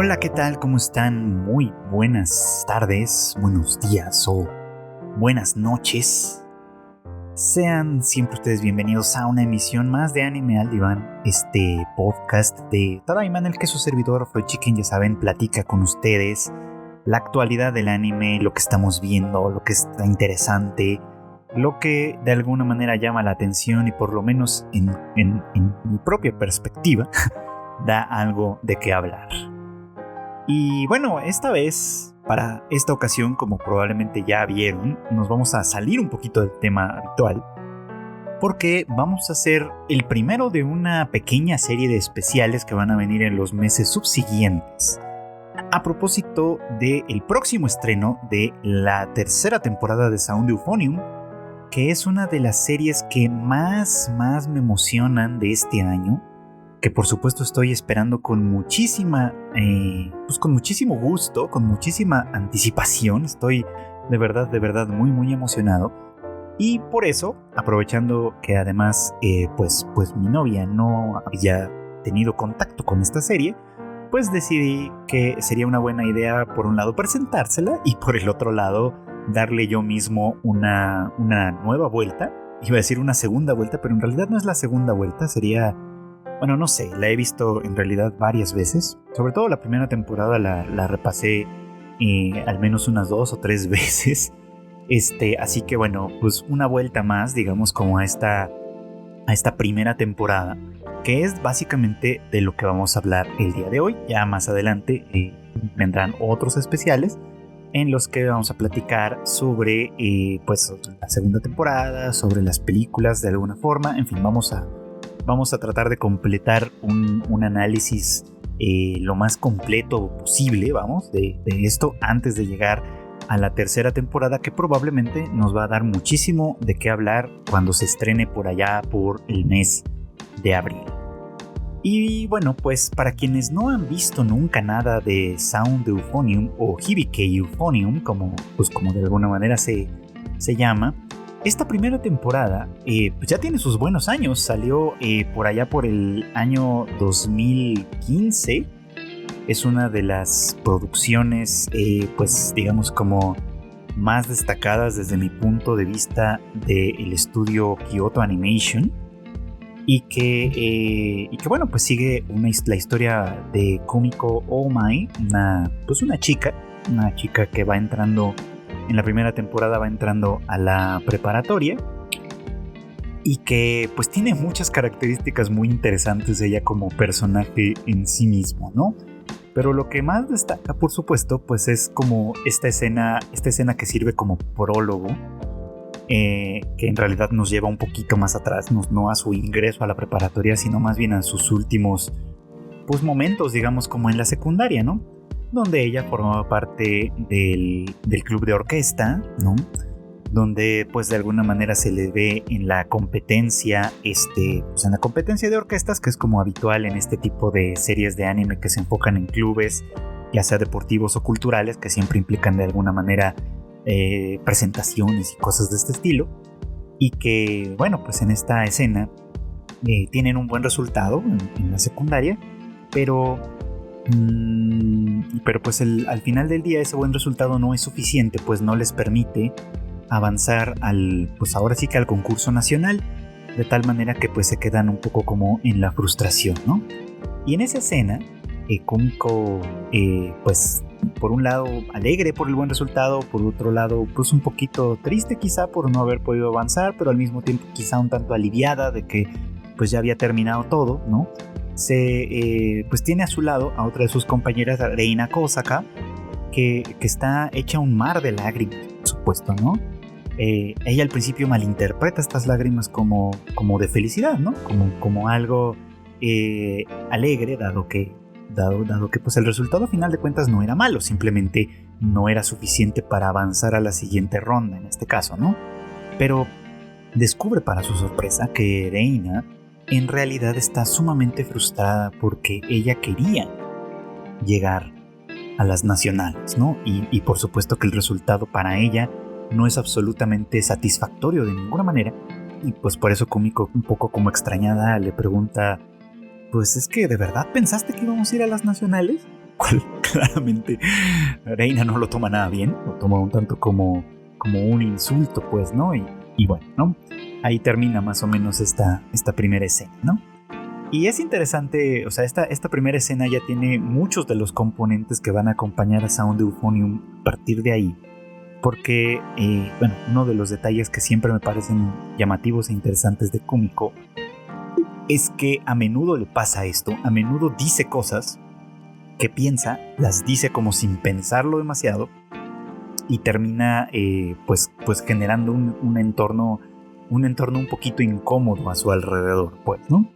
Hola, ¿qué tal? ¿Cómo están? Muy buenas tardes, buenos días o buenas noches. Sean siempre ustedes bienvenidos a una emisión más de Anime al Diván, este podcast de Tadaima en el que su servidor Freud Chicken, ya saben, platica con ustedes la actualidad del anime, lo que estamos viendo, lo que está interesante, lo que de alguna manera llama la atención y por lo menos en mi propia perspectiva da algo de qué hablar. Y bueno, esta vez, para esta ocasión, como probablemente ya vieron, nos vamos a salir un poquito del tema habitual, porque vamos a hacer el primero de una pequeña serie de especiales que van a venir en los meses subsiguientes, a propósito del próximo estreno de la tercera temporada de Sound Euphonium, que es una de las series que más me emocionan de este año, que por supuesto estoy esperando con muchísimo gusto, con muchísima anticipación. Estoy de verdad muy emocionado. Y por eso, aprovechando que además pues mi novia no había tenido contacto con esta serie, pues decidí que sería una buena idea, por un lado, presentársela y por el otro lado, darle yo mismo una nueva vuelta. Iba a decir una segunda vuelta, pero en realidad no es la segunda vuelta, sería... Bueno, no sé, la he visto en realidad varias veces. Sobre todo la primera temporada la repasé al menos unas 2 o 3 veces. Así que bueno, pues una vuelta más, digamos, como a esta primera temporada, que es básicamente de lo que vamos a hablar el día de hoy. Ya más adelante vendrán otros especiales en los que vamos a platicar sobre pues la segunda temporada, sobre las películas de alguna forma. En fin, vamos a tratar de completar un análisis lo más completo posible, de esto antes de llegar a la tercera temporada, que probablemente nos va a dar muchísimo de qué hablar cuando se estrene por allá por el mes de abril. Y bueno, pues para quienes no han visto nunca nada de Sound Euphonium o Hibike Euphonium, como de alguna manera se llama, esta primera temporada pues ya tiene sus buenos años. Salió por allá por el año 2015. Es una de las producciones pues digamos como más destacadas desde mi punto de vista del estudio Kyoto Animation, y que bueno, pues sigue la historia de Kumiko Oumai, una chica que va entrando. En la primera temporada va entrando a la preparatoria y que pues tiene muchas características muy interesantes ella como personaje en sí mismo, ¿no? Pero lo que más destaca, por supuesto, pues es como esta escena que sirve como prólogo, que en realidad nos lleva un poquito más atrás, no a su ingreso a la preparatoria, sino más bien a sus últimos pues momentos, digamos, como en la secundaria, ¿no? Donde ella formaba parte del club de orquesta, ¿no? Donde pues de alguna manera se le ve en la competencia, pues en la competencia de orquestas, que es como habitual en este tipo de series de anime que se enfocan en clubes, ya sea deportivos o culturales, que siempre implican de alguna manera presentaciones y cosas de este estilo, y que bueno, pues en esta escena tienen un buen resultado en la secundaria, pero pues al final del día ese buen resultado no es suficiente, pues no les permite avanzar pues ahora sí que al concurso nacional, de tal manera que pues se quedan un poco como en la frustración, ¿no? Y en esa escena Kumiko pues por un lado alegre por el buen resultado, por otro lado pues un poquito triste quizá por no haber podido avanzar, pero al mismo tiempo quizá un tanto aliviada de que pues ya había terminado todo, ¿no? Pues tiene a su lado a otra de sus compañeras, Reina Kosaka, que está hecha un mar de lágrimas, por supuesto, ¿no? Ella al principio malinterpreta estas lágrimas como de felicidad, ¿no? Como algo alegre, dado que pues el resultado a final de cuentas no era malo, simplemente no era suficiente para avanzar a la siguiente ronda en este caso, ¿no? Pero descubre para su sorpresa que Reina en realidad está sumamente frustrada porque ella quería llegar a las nacionales, ¿no? Y por supuesto que el resultado para ella no es absolutamente satisfactorio de ninguna manera, y pues por eso Kumiko, un poco como extrañada, le pregunta: pues es que ¿de verdad pensaste que íbamos a ir a las nacionales? Claramente Reina no lo toma nada bien, lo toma un tanto como un insulto, pues, ¿no? Y bueno, ¿no? Ahí termina más o menos esta primera escena, ¿no? Y es interesante, o sea, esta primera escena ya tiene muchos de los componentes que van a acompañar a Sound Euphonium a partir de ahí. Porque, bueno, uno de los detalles que siempre me parecen llamativos e interesantes de Kumiko es que a menudo le pasa esto, a menudo dice cosas que piensa, las dice como sin pensarlo demasiado y termina pues generando un entorno un poquito incómodo a su alrededor, pues, ¿no?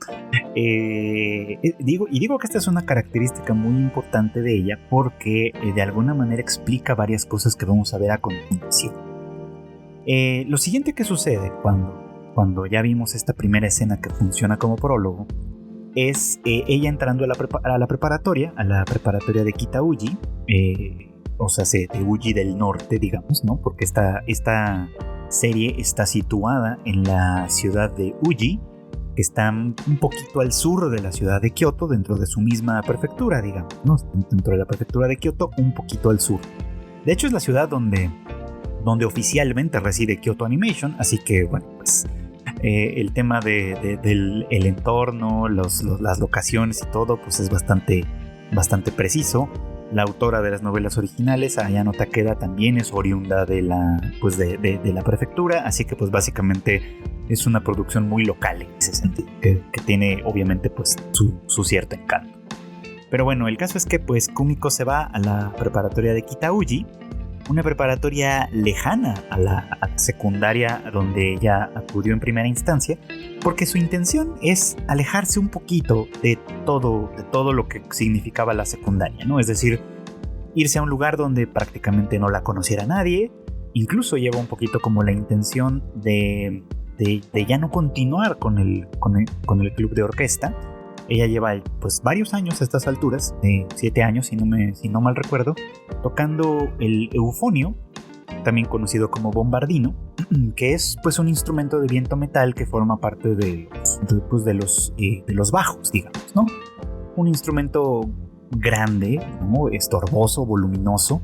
Digo que esta es una característica muy importante de ella porque de alguna manera explica varias cosas que vamos a ver a continuación. Lo siguiente que sucede cuando ya vimos esta primera escena que funciona como prólogo es ella entrando a la preparatoria de Kitauji, o sea, de Uji del norte, digamos, ¿no? Porque esta serie está situada en la ciudad de Uji, que está un poquito al sur de la ciudad de Kioto, dentro de su misma prefectura, digamos, ¿no? Dentro de la prefectura de Kioto, un poquito al sur. De hecho, es la ciudad donde oficialmente reside Kyoto Animation, así que, bueno, pues el tema del entorno, las locaciones y todo, pues es bastante preciso. La autora de las novelas originales, Ayano Takeda, también es oriunda de la prefectura, así que pues básicamente es una producción muy local en ese sentido, que tiene obviamente pues su cierto encanto. Pero bueno, el caso es que pues Kumiko se va a la preparatoria de Kitauji, una preparatoria lejana a la secundaria donde ella acudió en primera instancia, porque su intención es alejarse un poquito de todo lo que significaba la secundaria, ¿no? Es decir, irse a un lugar donde prácticamente no la conociera nadie. Incluso lleva un poquito como la intención de ya no continuar con el club de orquesta. Ella lleva pues varios años a estas alturas, 7 años si no mal recuerdo, tocando el eufonio, también conocido como bombardino, que es pues un instrumento de viento metal que forma parte de los bajos, digamos, ¿no? Un instrumento grande, ¿no? Estorboso, voluminoso,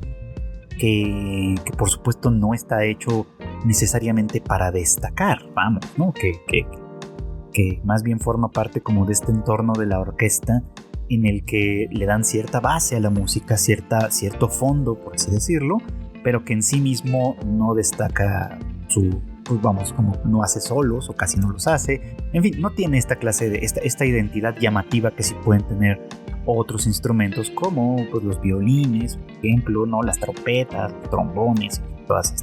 que por supuesto no está hecho necesariamente para destacar, vamos, ¿no? Que más bien forma parte como de este entorno de la orquesta en el que le dan cierta base a la música, cierto fondo, por así decirlo, pero que en sí mismo no destaca pues vamos, como no hace solos o casi no los hace. En fin, no tiene esta clase de esta identidad llamativa que sí pueden tener otros instrumentos como pues, los violines, por ejemplo, ¿no? Las trompetas, los trombones, todas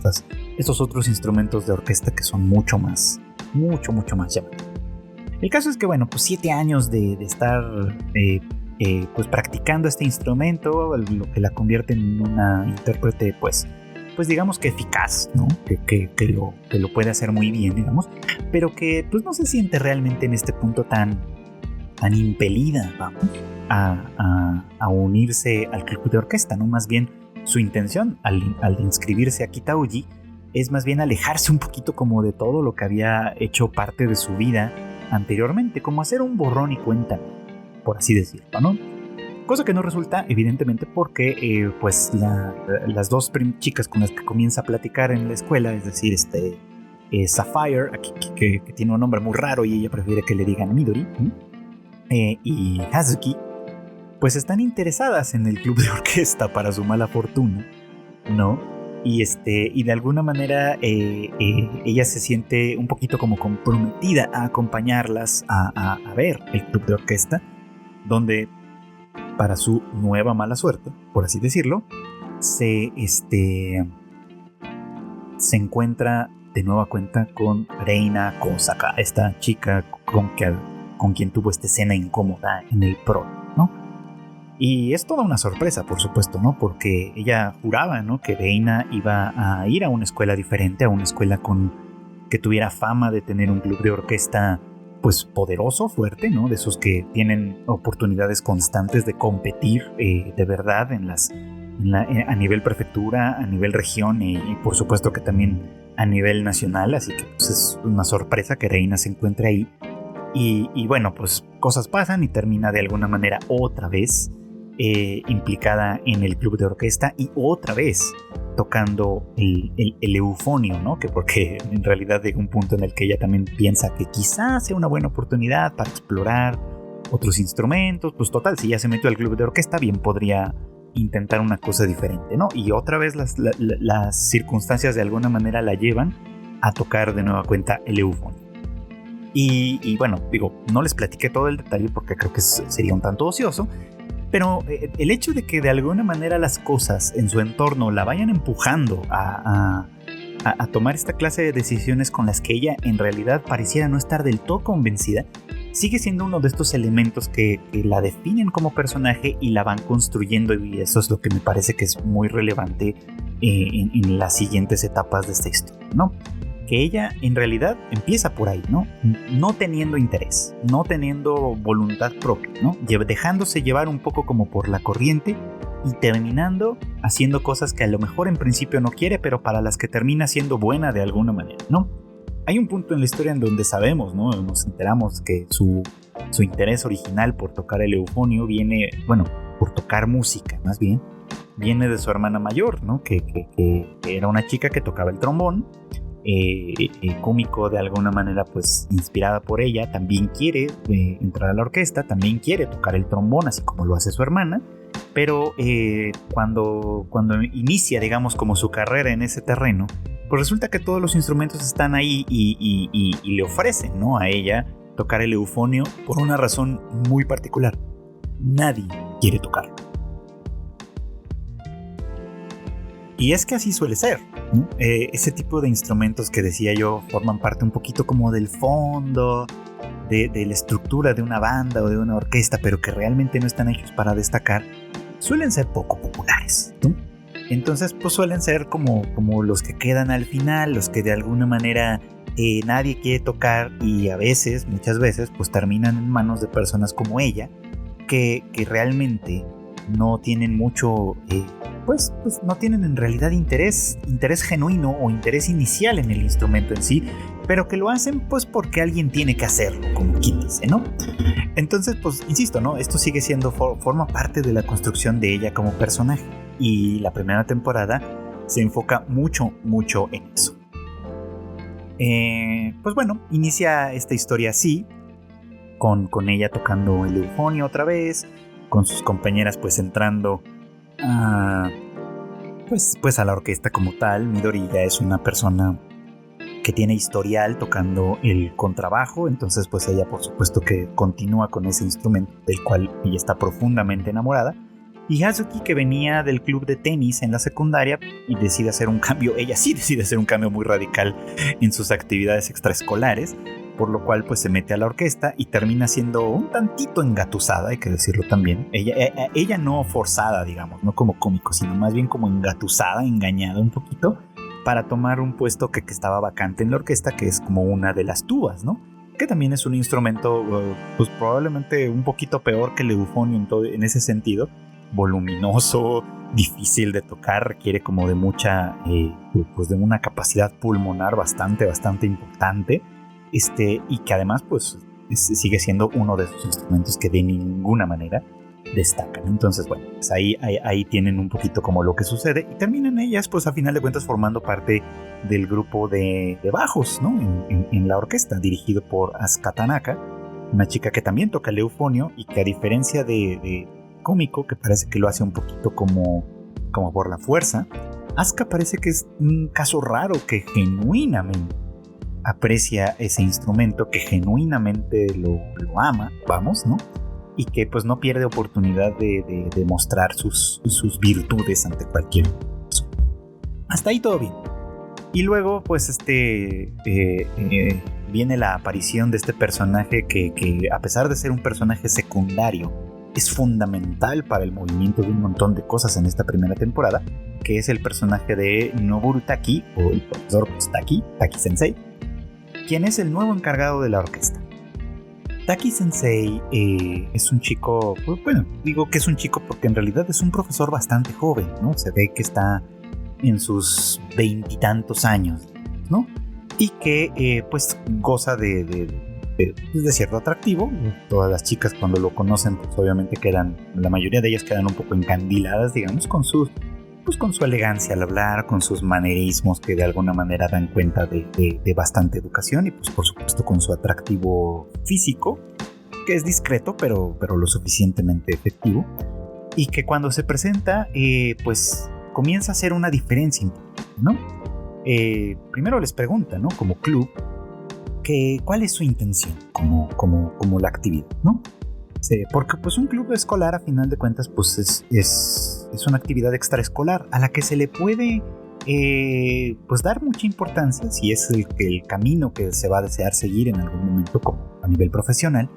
estos otros instrumentos de orquesta que son mucho más llamativos. El caso es que, bueno, pues 7 años de estar pues practicando este instrumento, lo que la convierte en una intérprete, pues digamos que eficaz, ¿no? Que lo puede hacer muy bien, digamos, pero que pues no se siente realmente en este punto tan impelida, vamos, a unirse al club de orquesta, ¿no? Más bien su intención al inscribirse a Kitauji es más bien alejarse un poquito como de todo lo que había hecho parte de su vida anteriormente, como hacer un borrón y cuenta, por así decirlo, ¿no? Cosa que no resulta, evidentemente, porque pues las dos chicas con las que comienza a platicar en la escuela, es decir, Sapphire, que tiene un nombre muy raro y ella prefiere que le digan Midori, y Hazuki, pues están interesadas en el club de orquesta para su mala fortuna, ¿no? Y de alguna manera ella se siente un poquito como comprometida a acompañarlas a ver el club de orquesta, donde para su nueva mala suerte, por así decirlo, se encuentra de nueva cuenta con Reina Kosaka, esta chica con quien tuvo esta escena incómoda en el prólogo, ¿no? Y es toda una sorpresa, por supuesto, ¿no? Porque ella juraba, ¿no? Que Reina iba a ir a una escuela diferente, a una escuela que tuviera fama de tener un club de orquesta pues poderoso, fuerte, ¿no? De esos que tienen oportunidades constantes de competir de verdad a nivel prefectura, a nivel región y por supuesto que también a nivel nacional, así que pues es una sorpresa que Reina se encuentre ahí y bueno, pues cosas pasan y termina de alguna manera otra vez implicada en el club de orquesta y otra vez tocando el eufonio, ¿no? Que porque en realidad llega un punto en el que ella también piensa que quizás sea una buena oportunidad para explorar otros instrumentos. Pues total, si ya se metió al club de orquesta, bien podría intentar una cosa diferente, ¿no? Y otra vez las circunstancias de alguna manera la llevan a tocar de nueva cuenta el eufonio. Y bueno, digo, no les platiqué todo el detalle porque creo que sería un tanto ocioso, pero el hecho de que de alguna manera las cosas en su entorno la vayan empujando a tomar esta clase de decisiones con las que ella en realidad pareciera no estar del todo convencida, sigue siendo uno de estos elementos que la definen como personaje y la van construyendo, y eso es lo que me parece que es muy relevante en las siguientes etapas de esta historia, ¿no? Que ella en realidad empieza por ahí, ¿no? No teniendo interés, no teniendo voluntad propia, ¿no? Dejándose llevar un poco como por la corriente y terminando haciendo cosas que a lo mejor en principio no quiere, pero para las que termina siendo buena de alguna manera, ¿no? Hay un punto en la historia en donde sabemos, ¿no? Nos enteramos que su interés original por tocar el eufonio viene, bueno, por tocar música, más bien, viene de su hermana mayor, ¿no? Que era una chica que tocaba el trombón. Cómico de alguna manera pues inspirada por ella, también quiere entrar a la orquesta, también quiere tocar el trombón así como lo hace su hermana, pero cuando inicia digamos como su carrera en ese terreno, pues resulta que todos los instrumentos están ahí y le ofrecen, ¿no?, a ella tocar el eufonio por una razón muy particular: nadie quiere tocarlo. Y es que así suele ser, ¿no? Ese tipo de instrumentos que decía yo forman parte un poquito como del fondo, de la estructura de una banda o de una orquesta, pero que realmente no están hechos para destacar, suelen ser poco populares, ¿no? Entonces pues suelen ser como los que quedan al final, los que de alguna manera nadie quiere tocar, y a veces, muchas veces, pues terminan en manos de personas como ella, que realmente no tienen mucho, pues no tienen en realidad interés genuino o interés inicial en el instrumento en sí, pero que lo hacen pues porque alguien tiene que hacerlo, como quien dice, ¿no? Entonces pues insisto, ¿no? Esto sigue siendo, forma parte de la construcción de ella como personaje, y la primera temporada se enfoca mucho en eso. Pues bueno, inicia esta historia así, con ella tocando el eufonio otra vez, con sus compañeras pues entrando pues a la orquesta como tal. Midori ya es una persona que tiene historial tocando el contrabajo, entonces pues ella por supuesto que continúa con ese instrumento del cual ella está profundamente enamorada. Y Hazuki, que venía del club de tenis en la secundaria y decide hacer un cambio, ella sí decide hacer un cambio muy radical en sus actividades extraescolares, por lo cual pues se mete a la orquesta y termina siendo un tantito engatusada, hay que decirlo también. Ella no forzada, digamos, no como cómico, sino más bien como engatusada, engañada un poquito, para tomar un puesto que estaba vacante en la orquesta, que es como una de las tubas, ¿no? Que también es un instrumento pues probablemente un poquito peor que el eufonio en ese sentido, voluminoso, difícil de tocar, requiere como de mucha, pues de una capacidad pulmonar bastante importante. Y que además pues sigue siendo uno de esos instrumentos que de ninguna manera destacan. Entonces bueno, pues ahí tienen un poquito como lo que sucede, y terminan ellas pues a final de cuentas formando parte del grupo de bajos, ¿no? en la orquesta, dirigido por Asuka Tanaka, una chica que también toca el eufonio, y que a diferencia de cómico, que parece que lo hace un poquito como por la fuerza, Asuka parece que es un caso raro, que genuinamente aprecia ese instrumento, que genuinamente lo ama, vamos, ¿no? Y que pues no pierde oportunidad de mostrar sus virtudes ante cualquier persona. Hasta ahí todo bien. Y luego pues viene la aparición de este personaje que a pesar de ser un personaje secundario, es fundamental para el movimiento de un montón de cosas en esta primera temporada, que es el personaje de Noboru Taki, o el profesor pues, Taki Sensei, quien es el nuevo encargado de la orquesta. Taki Sensei es un chico, pues, bueno, digo que es un chico porque en realidad es un profesor bastante joven, ¿no? Se ve que está en sus 20 y tantos años, ¿no? Y que pues goza de de cierto atractivo. Todas las chicas cuando lo conocen, pues obviamente la mayoría de ellas quedan un poco encandiladas, digamos, con su elegancia al hablar, con sus manerismos que de alguna manera dan cuenta de bastante educación, y pues por supuesto con su atractivo físico, que es discreto pero lo suficientemente efectivo, y que cuando se presenta pues comienza a hacer una diferencia importante, ¿no? Primero les pregunta, ¿no? Como club, ¿cuál es su intención como la actividad, ¿no? Sí, porque pues un club escolar a final de cuentas pues es una actividad extraescolar a la que se le puede pues dar mucha importancia si es el camino que se va a desear seguir en algún momento como a nivel profesional,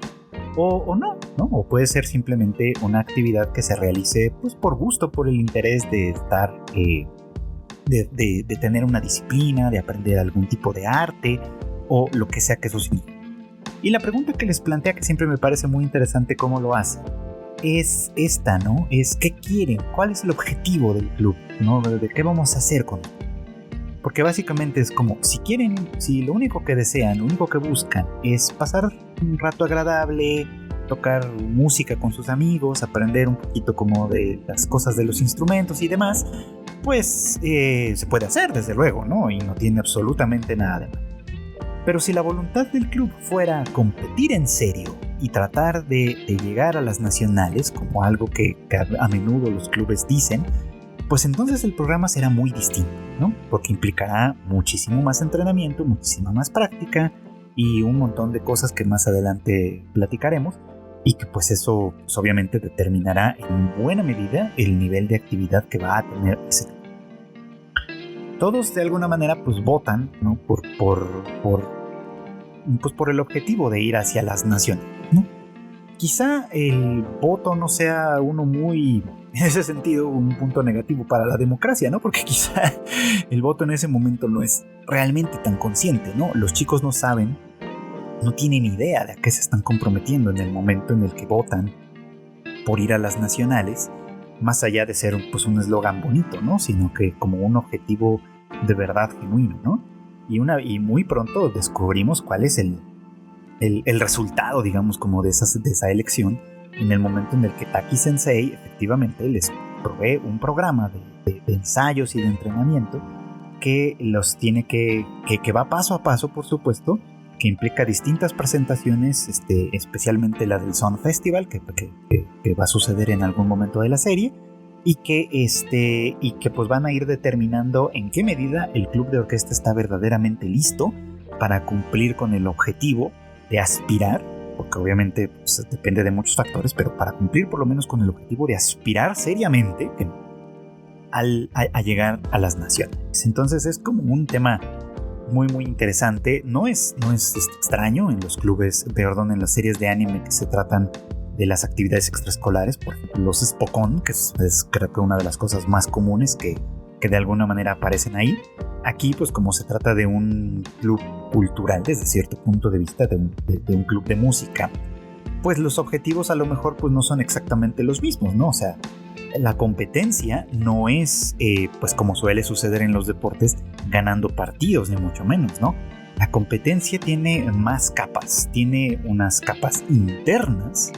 o no, o puede ser simplemente una actividad que se realice pues por gusto, por el interés de estar de tener una disciplina, de aprender algún tipo de arte o lo que sea que eso signifique. Y la pregunta que les plantea, que siempre me parece muy interesante cómo lo hace, es esta, ¿no? Es ¿qué quieren? ¿Cuál es el objetivo del club? ¿No? ¿De qué vamos a hacer con esto? Porque básicamente es como, si lo único que desean, lo único que buscan es pasar un rato agradable, tocar música con sus amigos, aprender un poquito como de las cosas de los instrumentos y demás, pues se puede hacer, desde luego, ¿no? Y no tiene absolutamente nada de malo. Pero si la voluntad del club fuera competir en serio y tratar de llegar a las nacionales, como algo que a menudo los clubes dicen, pues entonces el programa será muy distinto, ¿no? Porque implicará muchísimo más entrenamiento, muchísima más práctica y un montón de cosas que más adelante platicaremos, y que pues eso pues obviamente determinará en buena medida el nivel de actividad que va a tener ese club. Todos de alguna manera pues votan, ¿no? por el objetivo de ir hacia las naciones, ¿no? Quizá el voto no sea uno muy, en ese sentido, un punto negativo para la democracia, ¿no? Porque quizá el voto en ese momento no es realmente tan consciente, ¿no? Los chicos no saben, no tienen idea de a qué se están comprometiendo en el momento en el que votan por ir a las nacionales, más allá de ser pues un eslogan bonito, ¿no? Sino que como un objetivo de verdad genuino, ¿no? Y muy pronto descubrimos cuál es el resultado, digamos, como de esa elección, en el momento en el que Taki Sensei efectivamente les provee un programa de ensayos y de entrenamiento que los tiene que va paso a paso, por supuesto, que implica distintas presentaciones, especialmente la del Sun Festival, que va a suceder en algún momento de la serie, y que pues van a ir determinando en qué medida el club de orquesta está verdaderamente listo para cumplir con el objetivo de aspirar, porque obviamente pues, depende de muchos factores, pero para cumplir por lo menos con el objetivo de aspirar seriamente a llegar a las naciones. Entonces es como un tema muy muy interesante. No es extraño en los clubes, en las series de anime que se tratan de las actividades extraescolares, por ejemplo los Spokon, que es creo que una de las cosas más comunes que de alguna manera aparecen ahí. Aquí pues como se trata de un club cultural desde cierto punto de vista, de un club de música, pues los objetivos a lo mejor pues no son exactamente los mismos, ¿no? O sea, la competencia no es pues como suele suceder en los deportes, ganando partidos ni mucho menos, ¿no? La competencia tiene más capas, tiene unas capas internas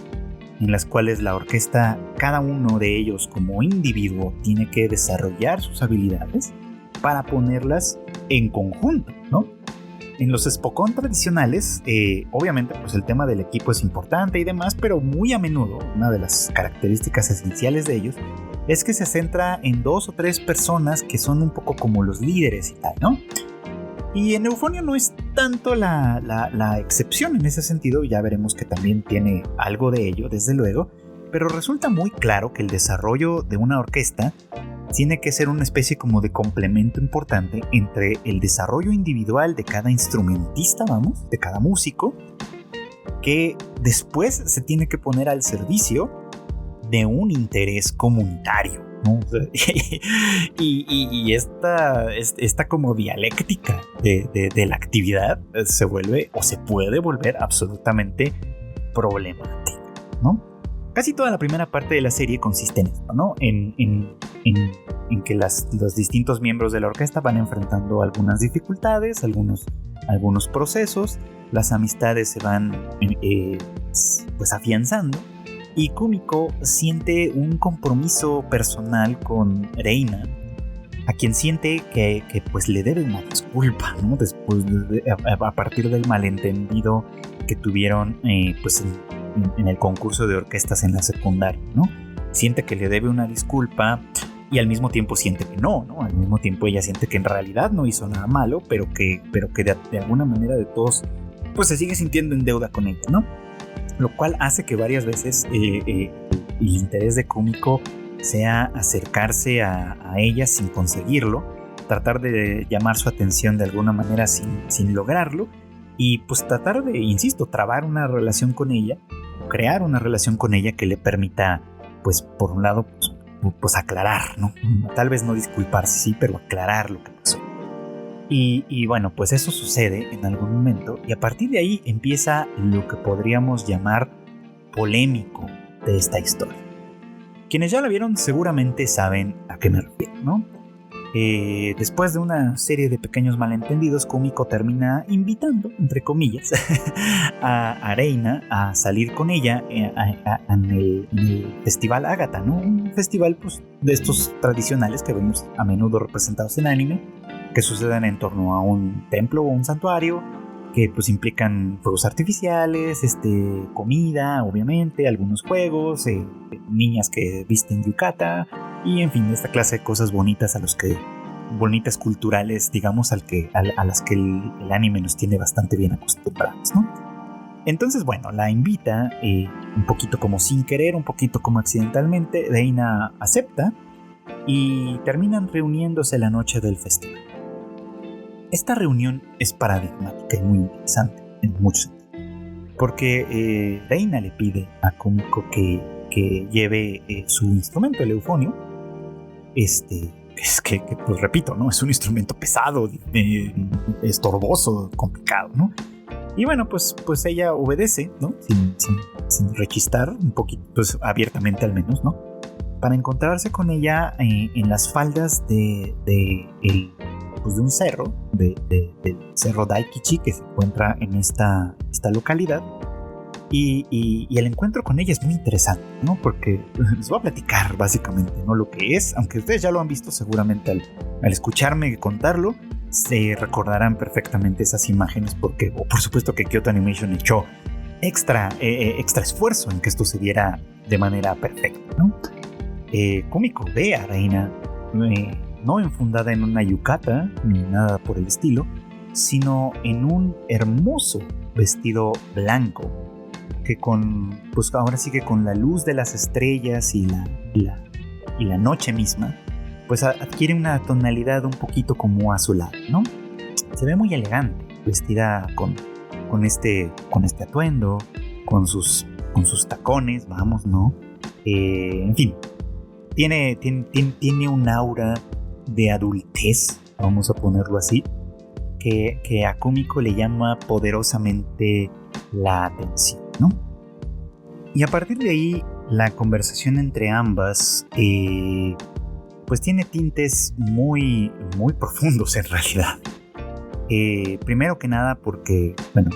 en las cuales la orquesta, cada uno de ellos como individuo, tiene que desarrollar sus habilidades para ponerlas en conjunto, ¿no? En los Spokon tradicionales, obviamente pues el tema del equipo es importante y demás, pero muy a menudo una de las características esenciales de ellos es que se centra en 2 o 3 personas que son un poco como los líderes y tal, ¿no? Y en Eufonia no es tanto la excepción en ese sentido, ya veremos que también tiene algo de ello, desde luego, pero resulta muy claro que el desarrollo de una orquesta tiene que ser una especie como de complemento importante entre el desarrollo individual de cada instrumentista, de cada músico, que después se tiene que poner al servicio de un interés comunitario, ¿no? y esta como dialéctica de la actividad se vuelve o se puede volver absolutamente problemática, ¿no? Casi toda la primera parte de la serie consiste en esto, ¿no? En que los distintos miembros de la orquesta van enfrentando algunas dificultades, algunos procesos. las amistades se van pues afianzando y Kumiko siente un compromiso personal con Reina, a quien siente que pues le debe una disculpa, ¿no? Después a partir del malentendido que tuvieron pues en el concurso de orquestas en la secundaria, ¿no? Siente que le debe una disculpa y al mismo tiempo siente que no. Al mismo tiempo ella siente que en realidad no hizo nada malo, pero que de alguna manera de todos pues se sigue sintiendo en deuda con ella, ¿no? Lo cual hace que varias veces el interés de Kumiko sea acercarse a ella sin conseguirlo, tratar de llamar su atención de alguna manera sin lograrlo, y pues tratar de, insisto, trabar una relación con ella, crear una relación con ella que le permita, pues por un lado, pues aclarar, ¿no? Tal vez no disculparse, sí, pero aclarar lo que pasó. Y bueno, pues eso sucede en algún momento, y a partir de ahí empieza lo que podríamos llamar polémico de esta historia. Quienes ya la vieron seguramente saben a qué me refiero, ¿no? Después de una serie de pequeños malentendidos, Kumiko termina invitando, entre comillas, a Reina a salir con ella en el Festival Ágata, ¿no? Un festival pues, de estos tradicionales que vemos a menudo representados en anime, que suceden en torno a un templo o un santuario, que pues implican fuegos artificiales, comida, obviamente, algunos juegos, niñas que visten yukata y en fin, esta clase de cosas bonitas bonitas culturales, digamos, a las que el anime nos tiene bastante bien acostumbrados, ¿no? Entonces, bueno, la invita un poquito como sin querer, un poquito como accidentalmente. Reina acepta y terminan reuniéndose la noche del festival. Esta reunión es paradigmática y muy interesante en muchos sentidos, porque Reina le pide a Kumiko que lleve su instrumento, el eufonio, que pues repito, ¿no? Es un instrumento pesado, estorboso, complicado, ¿no? Y bueno, pues ella obedece, ¿no? Sin rechistar, un poquito, pues abiertamente al menos, ¿no? Para encontrarse con ella en las faldas de un cerro, del cerro Daikichi, que se encuentra en esta localidad. Y el encuentro con ella es muy interesante, ¿no? Porque les voy a platicar básicamente, ¿no? Lo que es, aunque ustedes ya lo han visto seguramente al escucharme contarlo, se recordarán perfectamente esas imágenes, porque por supuesto que Kyoto Animation echó extra esfuerzo en que esto se viera de manera perfecta, ¿no? Kumiko ve a Reina no enfundada en una yukata ni nada por el estilo, sino en un hermoso vestido blanco que pues ahora sí que con la luz de las estrellas y la noche misma, pues adquiere una tonalidad un poquito como azulada, ¿no? Se ve muy elegante, vestida con este atuendo, con sus tacones, vamos, ¿no? En fin, tiene un aura de adultez, vamos a ponerlo así, que a Kumiko le llama poderosamente la atención, ¿no? Y a partir de ahí, la conversación entre ambas pues tiene tintes muy, muy profundos en realidad. Primero que nada porque, bueno,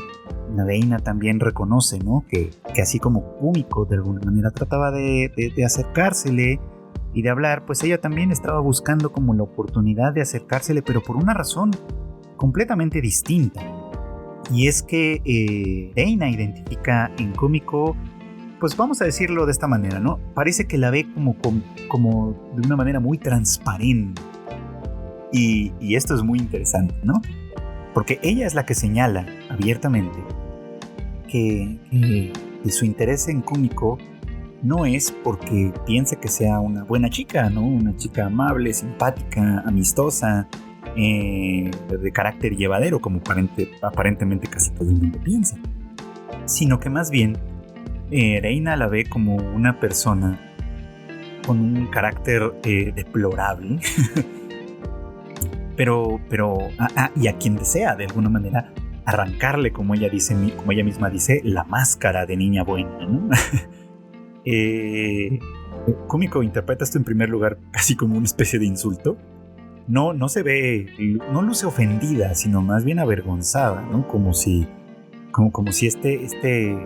Reina también reconoce, ¿no? Que así como Kumiko de alguna manera trataba de acercársele y de hablar, pues ella también estaba buscando como la oportunidad de acercársele, pero por una razón completamente distinta. Y es que Reina identifica en Kumiko, pues vamos a decirlo de esta manera, ¿no? Parece que la ve como de una manera muy transparente. Y esto es muy interesante, ¿no? Porque ella es la que señala abiertamente que su interés en Kumiko no es porque piense que sea una buena chica, ¿no? Una chica amable, simpática, amistosa, de carácter llevadero, como aparentemente casi todo el mundo piensa, sino que más bien Reina la ve como una persona con un carácter deplorable, pero y a quien desea de alguna manera arrancarle, como ella misma dice, la máscara de niña buena, ¿no? Kumiko interpreta esto en primer lugar casi como una especie de insulto. No se ve, no luce ofendida, sino más bien avergonzada, ¿no? Como si como si este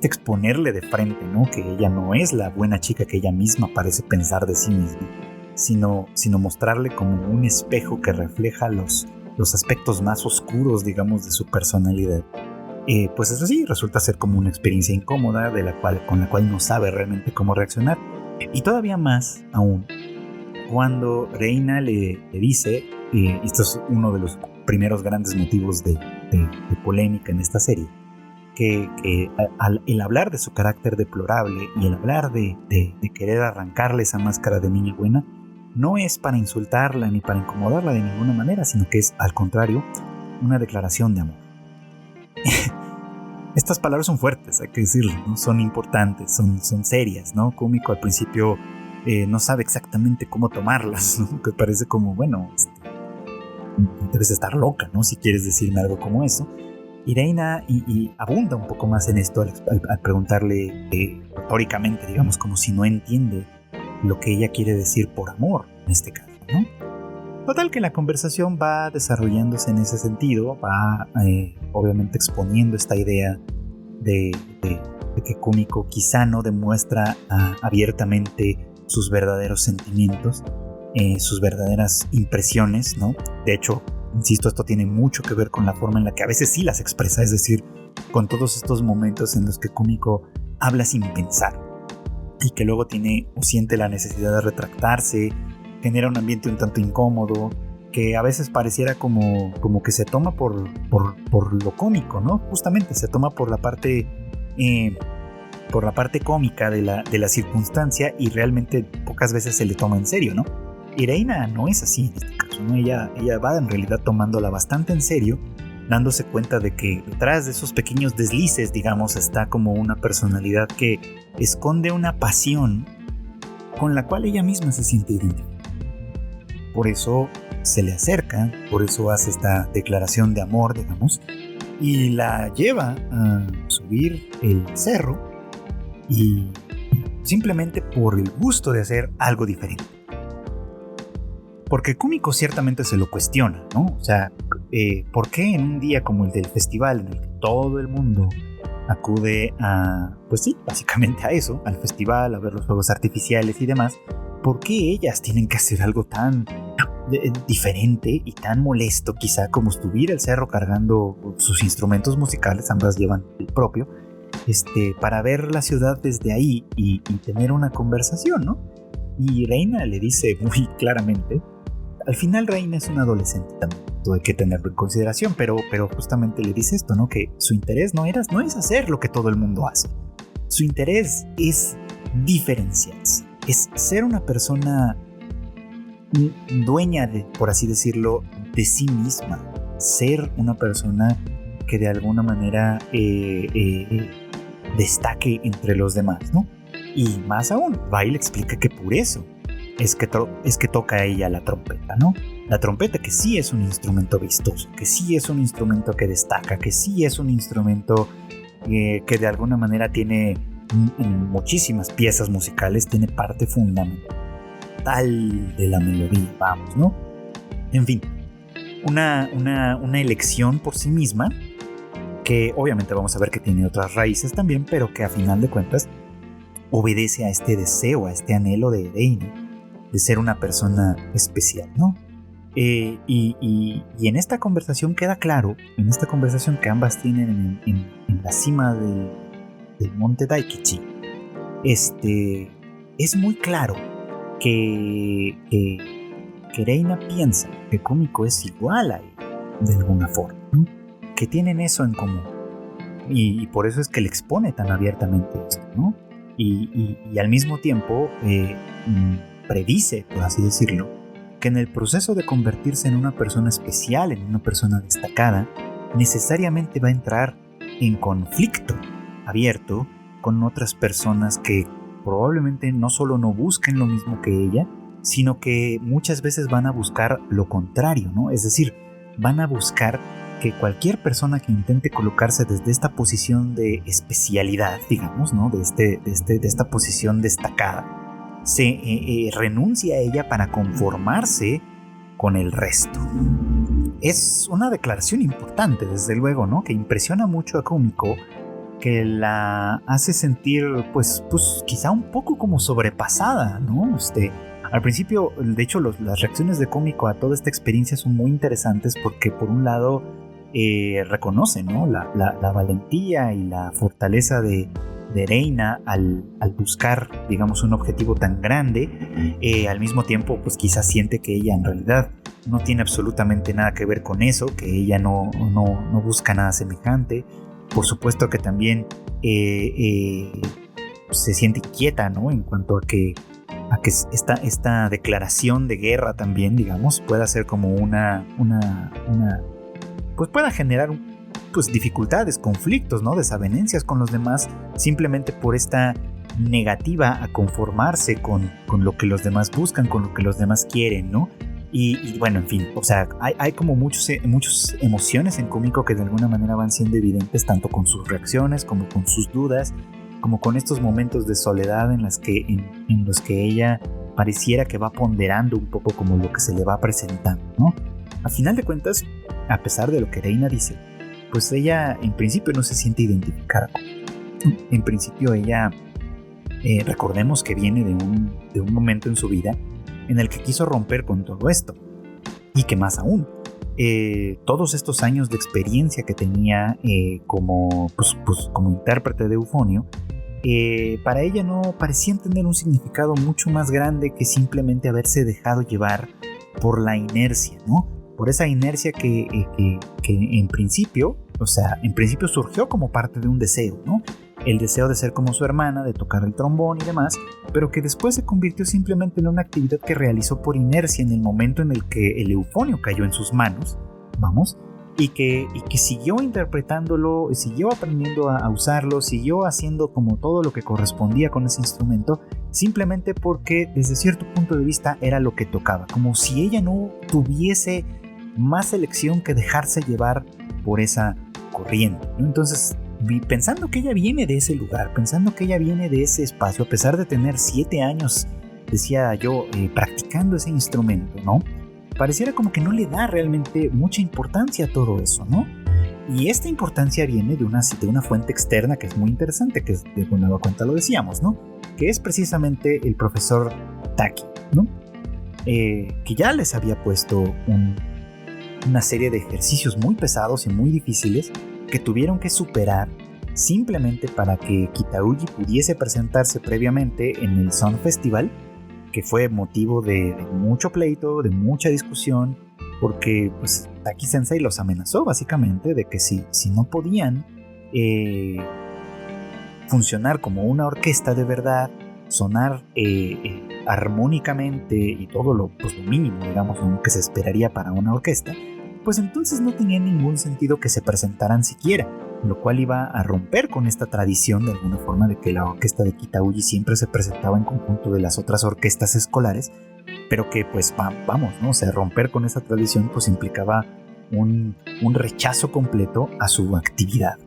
exponerle de frente, ¿no? Que ella no es la buena chica que ella misma parece pensar de sí misma, sino mostrarle como un espejo que refleja los aspectos más oscuros, digamos, de su personalidad. Pues eso sí, resulta ser como una experiencia incómoda con la cual no sabe realmente cómo reaccionar. Y todavía más aún, cuando Reina le dice, y esto es uno de los primeros grandes motivos de polémica en esta serie, que el hablar de su carácter deplorable y el hablar de querer arrancarle esa máscara de niña buena no es para insultarla ni para incomodarla de ninguna manera, sino que es, al contrario, una declaración de amor. Estas palabras son fuertes, hay que decirlo, ¿no? Son importantes, son serias, ¿no? Kumiko al principio no sabe exactamente cómo tomarlas, ¿no? Que parece como, bueno, debes estar loca, ¿no? Si quieres decirme algo como eso. Y Reina y abunda un poco más en esto al preguntarle retóricamente, digamos, como si no entiende lo que ella quiere decir por amor, en este caso, ¿no? Total que la conversación va desarrollándose en ese sentido, va obviamente exponiendo esta idea de que Kumiko quizá no demuestra abiertamente sus verdaderos sentimientos, sus verdaderas impresiones, ¿no? De hecho, insisto, esto tiene mucho que ver con la forma en la que a veces sí las expresa, es decir, con todos estos momentos en los que Kumiko habla sin pensar y que luego tiene o siente la necesidad de retractarse, genera un ambiente un tanto incómodo, que a veces pareciera como que se toma por lo cómico, ¿no? Justamente se toma por la parte cómica de la circunstancia y realmente pocas veces se le toma en serio, ¿no? Y Reina no es así en este caso, ¿no? Ella va en realidad tomándola bastante en serio, dándose cuenta de que detrás de esos pequeños deslices, digamos, está como una personalidad que esconde una pasión con la cual ella misma se siente identificada. Por eso se le acerca, por eso hace esta declaración de amor, digamos, y la lleva a subir el cerro y simplemente por el gusto de hacer algo diferente. Porque Kumiko ciertamente se lo cuestiona, ¿no? O sea, ¿por qué en un día como el del festival, en el que todo el mundo acude a, pues sí, básicamente a eso, al festival, a ver los fuegos artificiales y demás, ¿por qué ellas tienen que hacer algo tan diferente y tan molesto quizá como subir el cerro cargando sus instrumentos musicales? Ambas llevan el propio, para ver la ciudad desde ahí y tener una conversación, ¿no? Y Reina le dice muy claramente, al final Reina es una adolescente también, todo hay que tenerlo en consideración, pero justamente le dice esto, ¿no? Que su interés no es hacer lo que todo el mundo hace, su interés es diferenciarse, es ser una persona dueña de, por así decirlo, de sí misma, ser una persona que de alguna manera destaque entre los demás, ¿no? Y más aún, va y le explica que por eso es que toca a ella la trompeta, ¿no? La trompeta, que sí es un instrumento vistoso, que sí es un instrumento que destaca, que sí es un instrumento que de alguna manera tiene en muchísimas piezas musicales, tiene parte fundamental de la melodía, vamos, ¿no? En fin, una elección por sí misma, que obviamente vamos a ver que tiene otras raíces también, pero que a final de cuentas obedece a este deseo, a este anhelo de Reina de ser una persona especial, ¿no? Y en esta conversación queda claro, en esta conversación que ambas tienen en la cima del monte Daikichi, es muy claro que Reina piensa que Kumiko es igual a ella de alguna forma, ¿no? Que tienen eso en común, y por eso es que le expone tan abiertamente esto, ¿no? Y al mismo tiempo predice, por así decirlo, que en el proceso de convertirse en una persona especial, en una persona destacada, necesariamente va a entrar en conflicto abierto con otras personas que probablemente no solo no busquen lo mismo que ella, sino que muchas veces van a buscar lo contrario, ¿no? Es decir, van a buscar que cualquier persona que intente colocarse desde esta posición de especialidad, digamos, ¿no? de esta posición destacada, se renuncia a ella para conformarse con el resto. es una declaración importante, desde luego, ¿no? Que impresiona mucho a Kumiko, que la hace sentir, pues quizá un poco como sobrepasada, ¿no? Al principio, de hecho, las reacciones de Kumiko a toda esta experiencia son muy interesantes porque, por un lado, reconoce, ¿no? la valentía y la fortaleza de Reina al buscar, digamos, un objetivo tan grande. Al mismo tiempo, pues quizás siente que ella en realidad no tiene absolutamente nada que ver con eso, que ella no busca nada semejante. Por supuesto que también se siente inquieta, ¿no? En cuanto a que esta declaración de guerra también, digamos, pueda ser como pues pueda generar pues dificultades, conflictos, ¿no? Desavenencias con los demás, simplemente por esta negativa a conformarse con lo que los demás buscan, con lo que los demás quieren, ¿no? Y bueno, en fin, o sea, hay como muchas emociones en Kumiko que de alguna manera van siendo evidentes, tanto con sus reacciones como con sus dudas, como con estos momentos de soledad en los que ella pareciera que va ponderando un poco como lo que se le va presentando, ¿no? A final de cuentas, a pesar de lo que Reina dice, pues ella en principio no se siente identificada. En principio ella, recordemos que viene de un momento en su vida en el que quiso romper con todo esto. Y que más aún, todos estos años de experiencia que tenía como intérprete de Eufonio, para ella no parecían tener un significado mucho más grande que simplemente haberse dejado llevar por la inercia, ¿no? Por esa inercia que en principio surgió como parte de un deseo, ¿no? El deseo de ser como su hermana, de tocar el trombón y demás, pero que después se convirtió simplemente en una actividad que realizó por inercia en el momento en el que el eufonio cayó en sus manos, vamos, y que siguió interpretándolo, siguió aprendiendo a usarlo, siguió haciendo como todo lo que correspondía con ese instrumento, simplemente porque desde cierto punto de vista era lo que tocaba, como si ella no tuviese más elección que dejarse llevar por esa corriente, ¿no? Entonces, pensando que ella viene de ese lugar, pensando que ella viene de ese espacio, a pesar de tener 7 años, decía yo, practicando ese instrumento, ¿no? Pareciera como que no le da realmente mucha importancia a todo eso, ¿no? Y esta importancia viene de una fuente externa que es muy interesante, que es de nueva cuenta lo decíamos, ¿no? Que es precisamente el profesor Taki, ¿no? Que ya les había puesto una serie de ejercicios muy pesados y muy difíciles que tuvieron que superar simplemente para que Kitauji pudiese presentarse previamente en el Sun Festival, que fue motivo de mucho pleito, de mucha discusión, porque pues Taki Sensei los amenazó básicamente de que si no podían funcionar como una orquesta de verdad, sonar armónicamente y todo lo mínimo, digamos, que se esperaría para una orquesta, pues entonces no tenía ningún sentido que se presentaran siquiera, lo cual iba a romper con esta tradición de alguna forma de que la orquesta de Kitauji siempre se presentaba en conjunto de las otras orquestas escolares, pero que pues vamos, ¿no? O sea, romper con esa tradición pues implicaba un rechazo completo a su actividad.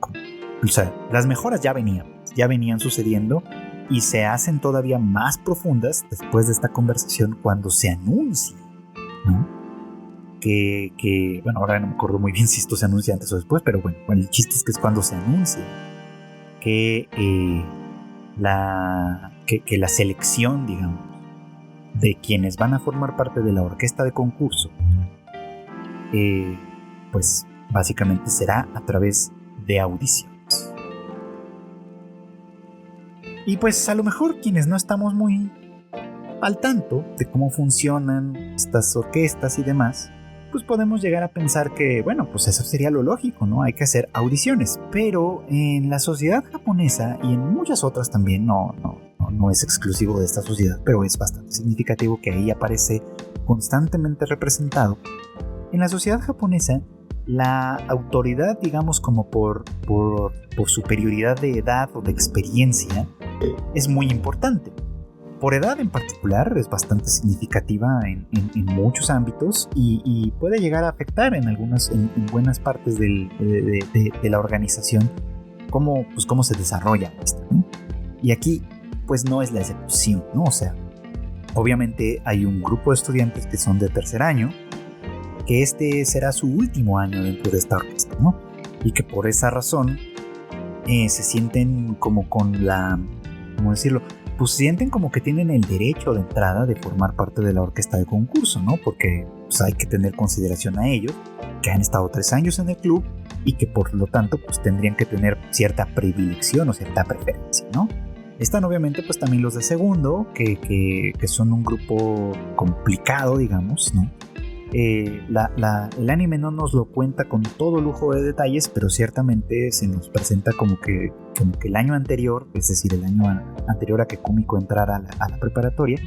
O sea, las mejoras ya venían sucediendo y se hacen todavía más profundas después de esta conversación cuando se anuncia, ¿no? Que bueno, ahora no me acuerdo muy bien si esto se anuncia antes o después, pero bueno, el chiste es que es cuando se anuncia que la selección, digamos, de quienes van a formar parte de la orquesta de concurso, pues básicamente será a través de audiciones. Y pues a lo mejor quienes no estamos muy al tanto de cómo funcionan estas orquestas y demás, pues podemos llegar a pensar que, bueno, pues eso sería lo lógico, ¿no? Hay que hacer audiciones. Pero en la sociedad japonesa y en muchas otras también, no es exclusivo de esta sociedad, pero es bastante significativo que ahí aparece constantemente representado. En la sociedad japonesa, la autoridad, digamos, como por superioridad de edad o de experiencia, es muy importante. Por edad en particular es bastante significativa en muchos ámbitos y puede llegar a afectar en buenas partes de la organización cómo se desarrolla esto, ¿no? Y aquí pues no es la excepción, ¿no? O sea, obviamente hay un grupo de estudiantes que son de tercer año que este será su último año dentro de esta orquesta, ¿no? Y que por esa razón se sienten como con la, ¿cómo decirlo? Pues se sienten como que tienen el derecho de entrada de formar parte de la orquesta de concurso, ¿no? Porque pues, hay que tener consideración a ellos, que han estado 3 años en el club y que por lo tanto pues tendrían que tener cierta predilección o cierta preferencia, ¿no? Están obviamente pues también los de segundo, que son un grupo complicado, digamos, ¿no? El anime no nos lo cuenta con todo lujo de detalles, pero ciertamente se nos presenta como que el año anterior, es decir, el año anterior a que Kumiko entrara a la preparatoria,